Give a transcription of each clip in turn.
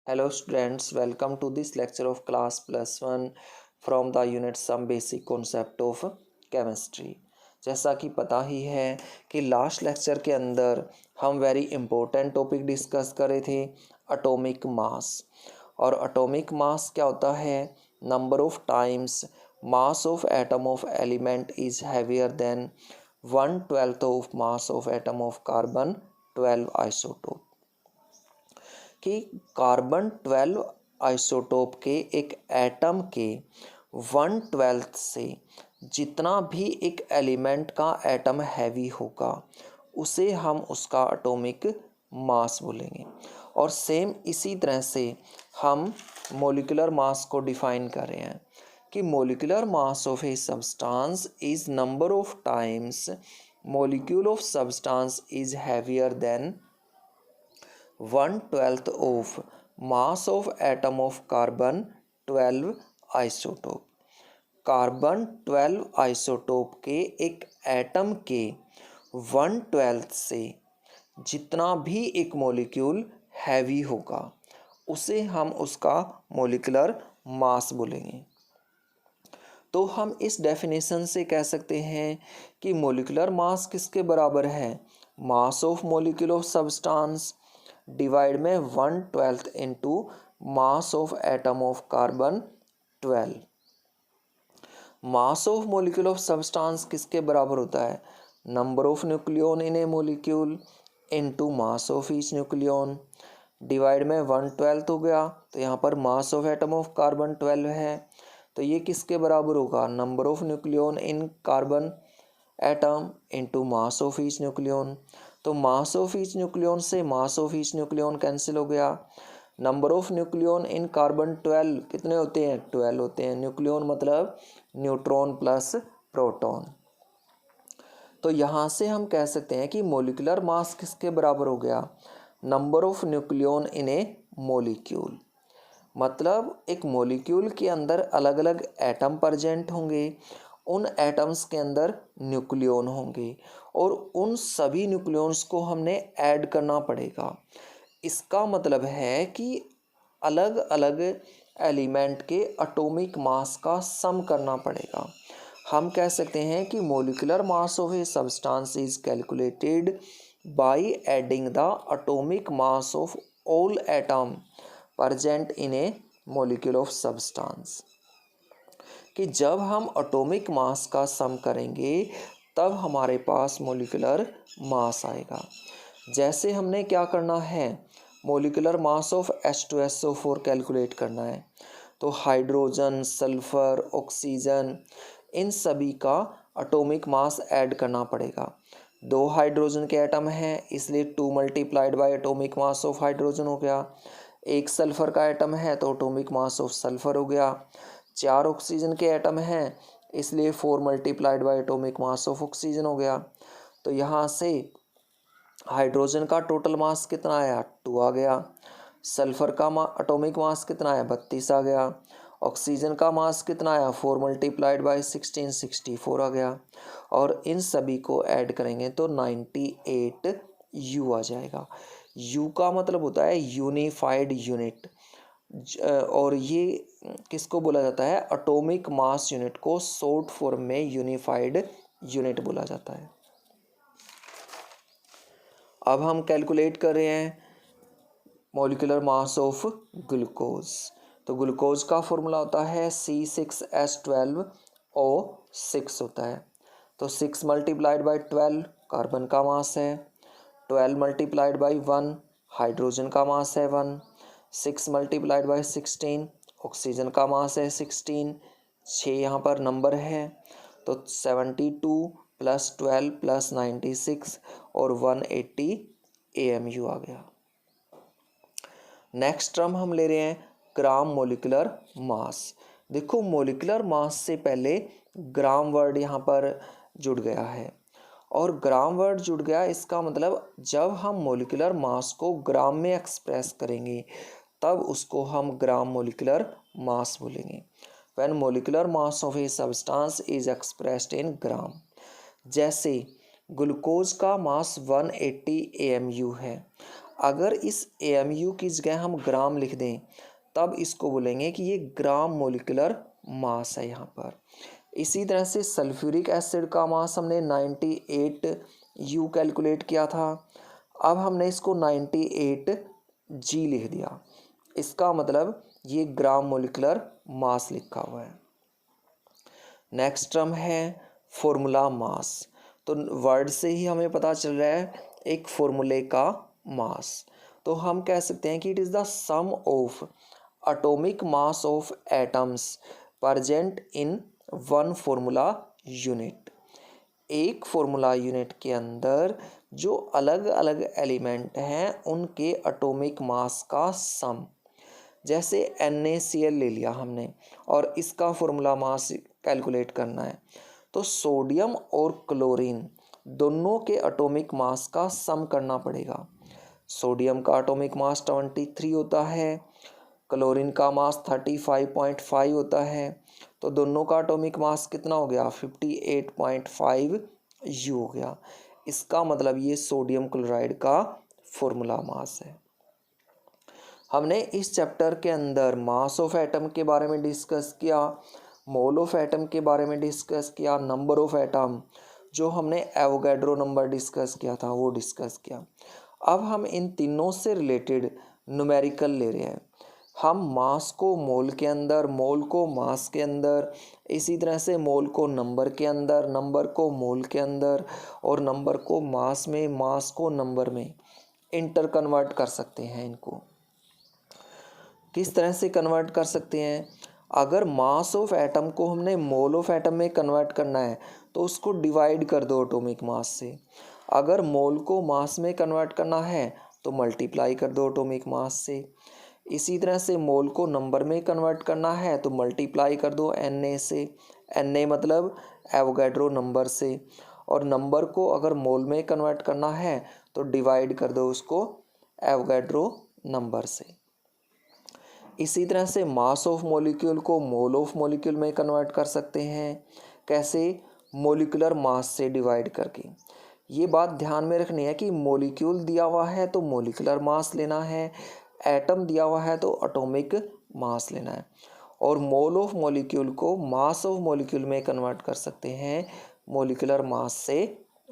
Hello students, welcome to this lecture of class plus one from the unit some basic concept of chemistry। जैसा कि पता ही है कि last lecture के अंदर हम वेरी इंपॉर्टेंट टॉपिक डिस्कस कर रहे थे एटॉमिक मास। और एटॉमिक मास क्या होता है? Number of times mass of atom of element is heavier than 1/12 of mass of atom of carbon 12 isotope. कि कार्बन 12 आइसोटोप के एक एटम के 1/12 से जितना भी एक एलिमेंट का एटम हैवी होगा उसे हम उसका एटॉमिक मास बोलेंगे। और सेम इसी तरह से हम मोलिकुलर मास को डिफाइन कर रहे हैं कि molecular mass of a substance is number of times molecule of substance is heavier than 1/12 of mass of atom of carbon 12 isotope. Carbon 12 isotope के एक एटम के 1/12 से जितना भी एक मॉलिक्यूल हैवी होगा उसे हम उसका मोलिकुलर मास बोलेंगे। तो हम इस डेफिनेशन से कह सकते हैं कि मोलिकुलर मास किसके बराबर है? Mass of molecule of substance divide में 1/12 into mass of atom of carbon 12। Mass of molecule of substance किसके बराबर होता है? Number of nucleon in A molecule into mass of each nucleon divide में 1/12 हो गया। तो यहाँ पर mass of atom of carbon 12 है, तो ये किसके बराबर होगा? Number of nucleon in carbon atom into mass of each nucleon. तो मास ऑफ ईच न्यूक्लियन से mass of each nucleon cancel हो गया। Number of nucleon in carbon 12 कितने होते हैं? 12 होते हैं। न्यूक्लियन मतलब न्यूट्रॉन प्लस प्रोटॉन। तो यहाँ से हम कह सकते हैं कि मोलिकुलर मास किसके बराबर हो गया? Number of nucleon in A molecule. मतलब एक मोलिक्यूल के अंदर अलग अलग एटम प्रेजेंट होंगे, उन एटम्स के अंदर न्यूक्लियन होंगे और उन सभी न्यूक्लियंस को हमने ऐड करना पड़ेगा। इसका मतलब है कि अलग अलग एलिमेंट के एटॉमिक मास का सम करना पड़ेगा। हम कह सकते हैं कि molecular mass of a substance is calculated by adding the atomic mass of all atom present in A molecule of substance. कि जब हम एटॉमिक मास का सम करेंगे तब हमारे पास मोलिकुलर मास आएगा। जैसे हमने क्या करना है? Molecular mass of H2SO4 calculate करना है, तो हाइड्रोजन, सल्फर, ऑक्सीजन इन सभी का एटॉमिक मास ऐड करना पड़ेगा। 2 हाइड्रोजन के एटम हैं इसलिए 2 multiplied by atomic mass of hydrogen हो गया। 1 सल्फर का एटम है तो एटॉमिक मास ऑफ सल्फर हो गया। 4 ऑक्सीजन के एटम हैं इसलिए 4 multiplied by atomic mass of oxygen हो गया। तो यहाँ से हाइड्रोजन का टोटल मास कितना आया? 2 आ गया। सल्फर का एटॉमिक मास कितना आया? 32 आ गया। ऑक्सीजन का मास कितना आया? 4 मल्टीप्लाइड बाय 16 64 आ गया। और इन सभी को ऐड करेंगे तो 98 U आ जाएगा। U का मतलब होता है यूनिफाइड यूनिट, और ये किसको बोला जाता है? एटॉमिक मास यूनिट को शॉर्ट फॉर्म में यूनिफाइड यूनिट बोला जाता है। अब हम कैलकुलेट कर रहे हैं मोलिकुलर मास ऑफ ग्लूकोज। तो ग्लूकोज का फॉर्मूला होता है C6H12O6 होता है। तो 6 मल्टीप्लाइड बाई 12 कार्बन का मास है, 12 मल्टीप्लाइड बाई 1 हाइड्रोजन का मास है 1, 6 मल्टीप्लाइड बाई 16 ऑक्सीजन का मास है 16, 6 यहाँ पर नंबर है तो 72 प्लस 12 प्लस 96 और 180 AMU आ गया। नेक्स्ट टर्म हम ले रहे हैं ग्राम मोलिकुलर मास। देखो मोलिकुलर मास से पहले ग्राम वर्ड यहाँ पर जुड़ गया है और ग्राम वर्ड जुड़ गया, इसका मतलब जब हम मोलिकुलर मास को ग्राम में एक्सप्रेस करेंगे तब उसको हम ग्राम मोलिकुलर मास बोलेंगे। When molecular mass of a substance is expressed in gram. जैसे ग्लूकोज का मास 180 AMU है। अगर इस AMU की जगह हम ग्राम लिख दें तब इसको बोलेंगे कि ये ग्राम मोलिकुलर मास है यहाँ पर। इसी तरह से सल्फ्यूरिक एसिड का मास हमने 98 U कैलकुलेट किया था, अब हमने इसको 98 G लिख दिया, इसका मतलब ये ग्राम मोलिकुलर मास लिखा हुआ है। नेक्स्ट टर्म है फॉर्मूला मास। तो वर्ड से ही हमें पता चल रहा है एक फॉर्मूले का मास। तो हम कह सकते हैं कि it is the sum of atomic mass of atoms present in one formula unit. एक फॉर्मूला यूनिट के अंदर जो अलग अलग एलिमेंट हैं उनके एटॉमिक मास का सम। जैसे NaCl ले लिया हमने और इसका फॉर्मूला मास कैलकुलेट करना है, तो सोडियम और क्लोरीन दोनों के एटॉमिक मास का सम करना पड़ेगा। सोडियम का एटॉमिक मास 23 होता है, क्लोरीन का मास 35.5 होता है, तो दोनों का एटॉमिक मास कितना हो गया 58.5 U हो गया। इसका मतलब ये सोडियम क्लोराइड का फॉर्मूला मास है। हमने इस चैप्टर के अंदर मास ऑफ एटम के बारे में डिस्कस किया, मोल ऑफ एटम के बारे में डिस्कस किया, नंबर ऑफ एटम जो हमने एवोगैड्रो नंबर डिस्कस किया था वो डिस्कस किया। अब हम इन तीनों से रिलेटेड न्यूमेरिकल ले रहे हैं। हम मास को मोल के अंदर, मोल को मास के अंदर, इसी तरह से मोल को नंबर के अंदर, नंबर को मोल के अंदर और नंबर को मास में, मास को नंबर में इंटर कन्वर्ट कर सकते हैं। इनको किस तरह से कन्वर्ट कर सकते हैं? अगर मास ऑफ एटम को हमने मोल ऑफ एटम में कन्वर्ट करना है तो उसको डिवाइड कर दो एटॉमिक मास से। अगर मोल को मास में कन्वर्ट करना है तो मल्टीप्लाई कर दो एटॉमिक मास से। इसी तरह से मोल को नंबर में कन्वर्ट करना है तो मल्टीप्लाई कर दो Na से। Na मतलब एवोगैड्रो नंबर से। और नंबर को अगर मोल में कन्वर्ट करना है तो डिवाइड कर दो उसको एवोगैड्रो नंबर से। इसी तरह से मास ऑफ मॉलिक्यूल को मोल ऑफ मॉलिक्यूल में कन्वर्ट कर सकते हैं। कैसे? मॉलिक्यूलर मास से डिवाइड करके। ये बात ध्यान में रखनी है कि मॉलिक्यूल दिया हुआ है तो मॉलिक्यूलर मास लेना है, एटम दिया हुआ है तो एटॉमिक मास लेना है। और मोल ऑफ मॉलिक्यूल को मास ऑफ मॉलिक्यूल में कन्वर्ट कर सकते हैं मॉलिक्यूलर मास से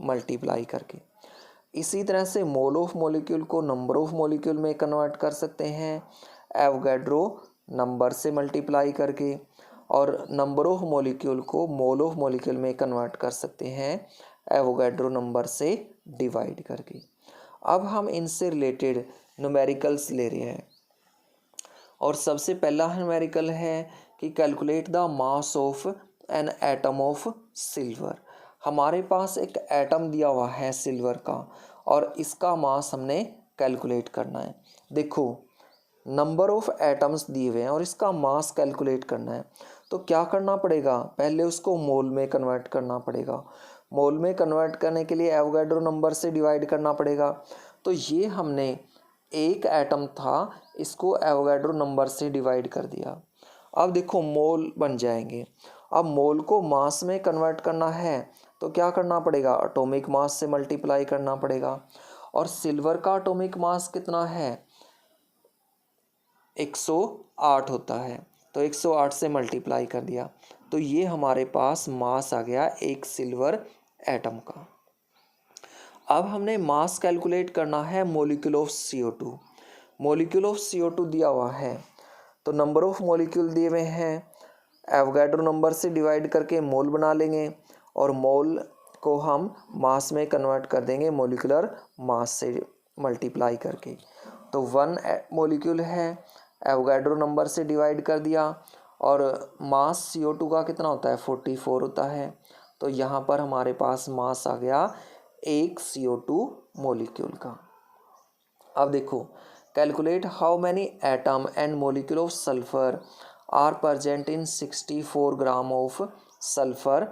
मल्टीप्लाई करके। इसी तरह से मोल ऑफ मॉलिक्यूल को नंबर ऑफ मॉलिक्यूल में कन्वर्ट कर सकते हैं एवोगैड्रो नंबर से मल्टीप्लाई करके। और नंबर ऑफ मॉलिक्यूल को मोल ऑफ मॉलिक्यूल में कन्वर्ट कर सकते हैं एवोगैड्रो नंबर से डिवाइड करके। अब हम इनसे रिलेटेड न्यूमेरिकल्स ले रहे हैं और सबसे पहला न्यूमेरिकल है कि calculate the mass of an atom of silver. हमारे पास एक एटम दिया हुआ है सिल्वर का और इसका मास हमने कैलकुलेट करना है। देखो नंबर ऑफ एटम्स दिए हुए हैं और इसका मास कैलकुलेट करना है, तो क्या करना पड़ेगा? पहले उसको मोल में कन्वर्ट करना पड़ेगा। मोल में कन्वर्ट करने के लिए एवोगैड्रो नंबर से डिवाइड करना पड़ेगा। तो ये हमने एक एटम था, इसको एवोगैड्रो नंबर से डिवाइड कर दिया। अब देखो मोल बन जाएंगे। अब मोल को मास में कन्वर्ट करना है तो क्या करना पड़ेगा? एटॉमिक मास से मल्टीप्लाई करना पड़ेगा। और सिल्वर का एटॉमिक मास कितना है? 108 होता है, तो 108 से मल्टीप्लाई कर दिया, तो ये हमारे पास मास आ गया एक सिल्वर एटम का। अब हमने मास कैलकुलेट करना है molecule of CO2। Molecule of CO2 दिया हुआ है तो नंबर ऑफ मॉलिक्यूल दिए हुए हैं, एवोगैड्रो नंबर से डिवाइड करके मोल बना लेंगे और मोल को हम मास में कन्वर्ट कर देंगे मॉलिक्यूलर मास से मल्टीप्लाई करके। तो 1 मॉलिक्यूल है, एवोगैड्रो नंबर से डिवाइड कर दिया और मास CO2 का कितना होता है? 44 होता है। तो यहाँ पर हमारे पास मास आ गया एक CO2 मॉलिक्यूल का। अब देखो calculate how many atom and molecule of sulphur are present in 64 gram of sulphur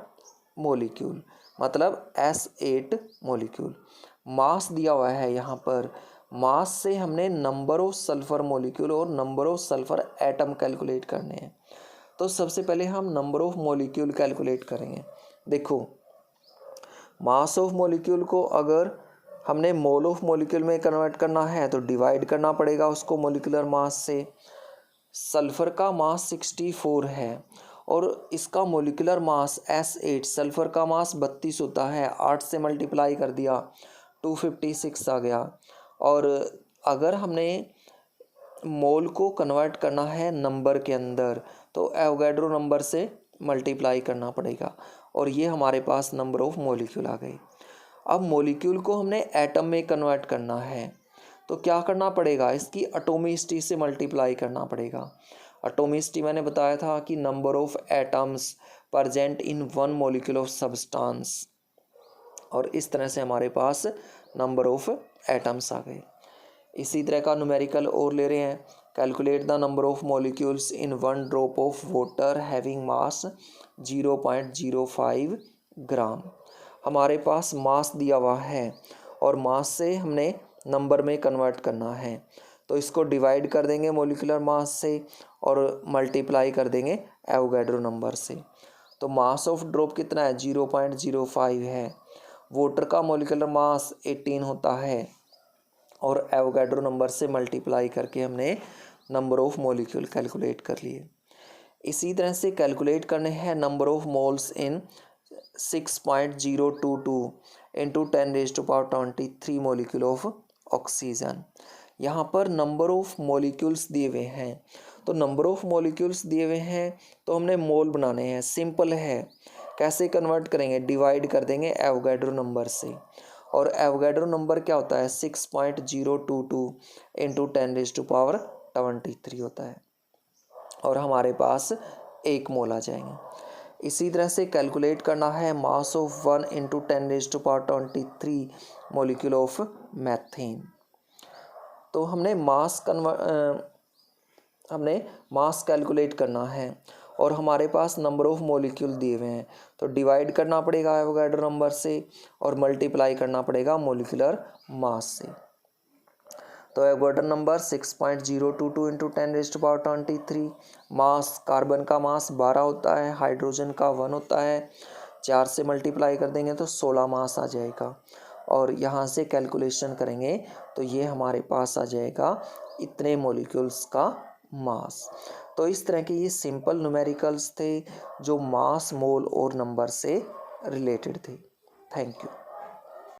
molecule, मतलब S8 मॉलिक्यूल। मास दिया हुआ है यहाँ पर, मास से हमने नंबर ऑफ सल्फर मॉलिक्यूल और number of sulphur atom calculate करने हैं। तो सबसे पहले हम नंबर ऑफ मॉलिक्यूल कैलकुलेट करेंगे। देखो मास ऑफ मॉलिक्यूल को अगर हमने मोल ऑफ मॉलिक्यूल में कन्वर्ट करना है तो डिवाइड करना पड़ेगा उसको मॉलिक्यूलर मास से। सल्फ़र का मास 64 है और इसका मॉलिक्यूलर मास S8, सल्फ़र का मास 32 होता है, 8 से मल्टीप्लाई कर दिया 256 आ गया। और अगर हमने मोल को कन्वर्ट करना है नंबर के अंदर तो एवोगैड्रो नंबर से मल्टीप्लाई करना पड़ेगा और ये हमारे पास नंबर ऑफ मॉलिक्यूल आ गए। अब मॉलिक्यूल को हमने एटम में कन्वर्ट करना है तो क्या करना पड़ेगा, इसकी एटॉमिसिटी से मल्टीप्लाई करना पड़ेगा। एटॉमिसिटी मैंने बताया था कि number of atoms present in one molecule of substance, और इस तरह से हमारे पास नंबर ऑफ एटम्स आ गए। इसी तरह का न्यूमेरिकल और ले रहे हैं। Calculate the number of molecules in one drop of water having mass 0.05 ग्राम। हमारे पास मास दिया हुआ है और मास से हमने नंबर में कन्वर्ट करना है तो इसको डिवाइड कर देंगे मॉलिक्यूलर मास से और मल्टीप्लाई कर देंगे एवोगैड्रो नंबर से। तो मास ऑफ ड्रॉप कितना है, 0.05 है। वाटर का मॉलिक्यूलर मास 18 होता है और एवोगैड्रो नंबर से मल्टीप्लाई करके हमने नंबर ऑफ मॉलिक्यूल कैलकुलेट कर लिए। इसी तरह से कैलकुलेट करने हैं number of moles in 6.022 into 10⁻23 molecule of oxygen. यहाँ पर नंबर ऑफ मॉलिक्यूल्स दिए हुए हैं तो नंबर ऑफ मॉलिक्यूल्स दिए हुए हैं तो हमने मोल बनाने हैं। सिंपल है, कैसे कन्वर्ट करेंगे, डिवाइड कर देंगे एवोगैड्रो नंबर से। और एवोगैड्रो नंबर क्या होता है, 6.022 इंटू 10⁻23 होता है और हमारे पास 1 मोल आ जाएंगे। इसी तरह से कैलकुलेट करना है mass of 1 into 10⁻23 molecule of methane. तो हमने मास कैलकुलेट करना है और हमारे पास नंबर ऑफ मॉलिक्यूल दिए हुए हैं तो डिवाइड करना पड़ेगा एवोगैड्रो नंबर से और मल्टीप्लाई करना पड़ेगा मॉलिक्यूलर मास से। तो एवोगैड्रो नंबर 6.022 इंटू 10⁻23। मास, कार्बन का मास 12 होता है, हाइड्रोजन का 1 होता है, 4 से मल्टीप्लाई कर देंगे तो 16 मास आ जाएगा और यहाँ से कैलकुलेशन करेंगे तो ये हमारे पास आ जाएगा इतने मॉलिक्यूल्स का मास। तो इस तरह के ये सिंपल न्यूमेरिकल्स थे जो मास, मोल और नंबर से रिलेटेड थे। Thank you.